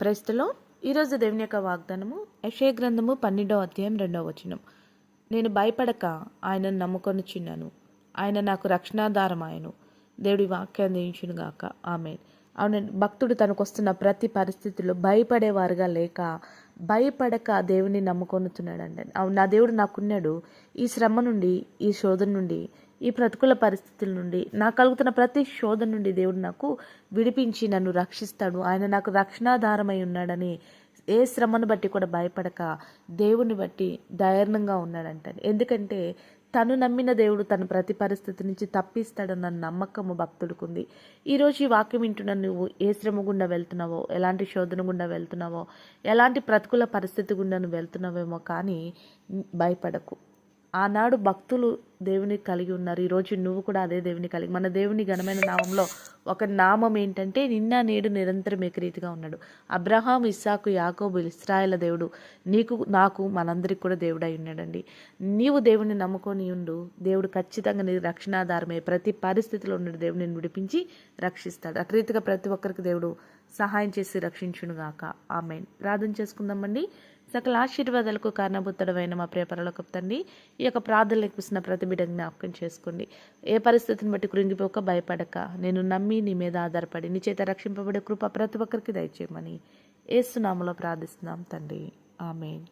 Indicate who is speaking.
Speaker 1: ప్రైస్తలో ఈరోజు దేవుని యొక్క వాగ్దానము యెషయా గ్రంథము 12వ అధ్యాయం 2వ వచనం. నేను భయపడక ఆయనను నమ్ముకొనుచున్నాను, ఆయన నాకు రక్షణాధారమాయను. దేవుడి వాక్యాన్ని దీవించును గాక. ఆమేన్. అవునండి, భక్తుడు తనకు వస్తున్న ప్రతి పరిస్థితుల్లో భయపడేవారుగా లేక భయపడక దేవుని నమ్ముకొనుతున్నాడండి. అవును, నా దేవుడు నాకున్నాడు. ఈ శ్రమ నుండి, ఈ శోధన నుండి, ఈ ప్రతికూల పరిస్థితుల నుండి, నాకు కలుగుతున్న ప్రతి శోధన నుండి దేవుడు నాకు విడిపించి నన్ను రక్షిస్తాడు. ఆయన నాకు రక్షణాధారమై ఉన్నాడని ఏ శ్రమను బట్టి కూడా భయపడక దేవుని బట్టి ధైర్యంగా ఉన్నాడంట. ఎందుకంటే తను నమ్మిన దేవుడు తన ప్రతి పరిస్థితి నుంచి తప్పిస్తాడన్న నమ్మకము భక్తుడికి ఉంది. ఈరోజు ఈ వాక్యం వింటున్న నువ్వు ఏ శ్రమ గుండా వెళ్తున్నావో, ఎలాంటి శోధన గుండా వెళ్తున్నావో, ఎలాంటి ప్రతికూల పరిస్థితి గుండా నువ్వు వెళ్తున్నావేమో, కానీ భయపడకు. ఆనాడు భక్తులు దేవుని కలిగి ఉన్నారు, ఈరోజు నువ్వు కూడా అదే దేవుని కలిగి. మన దేవుని ఘనమైన నామంలో ఒక నామం ఏంటంటే నిన్న నేడు నిరంతరం ఏకరీతిగా ఉన్నాడు. అబ్రహాం, ఇస్సాకు, యాకోబు, ఇశ్రాయేలు దేవుడు నీకు నాకు మనందరికి కూడా దేవుడై ఉన్నాడండి. నీవు దేవుని నమ్ముకొని ఉండు, దేవుడు ఖచ్చితంగా నీ రక్షణాధారమే. ప్రతి పరిస్థితిలో ఉన్నాడు దేవుడు నిన్ను విడిపించి రక్షిస్తాడు. అట్రీతిగా ప్రతి ఒక్కరికి దేవుడు సహాయం చేసి రక్షించునుగాక. ఆమేన్. ప్రార్థన చేసుకుందామండి. సకల ఆశీర్వాదాలకు కారణభూతుడమైన మా ప్రియ పరలోకపు తండ్రి, ఈ యొక్క ప్రార్థనలు ఇస్తున్న ప్రతి బిడ్డ జ్ఞాపకం చేసుకోండి. ఏ పరిస్థితిని బట్టి కృంగిపోక భయపడక నేను నమ్మి నీ మీద ఆధారపడి నీ చేత రక్షింపబడే కృప ప్రతి ఒక్కరికి దయచేయమని యేసు నామములో ప్రార్థిస్తున్నాం తండ్రి. ఆమేన్.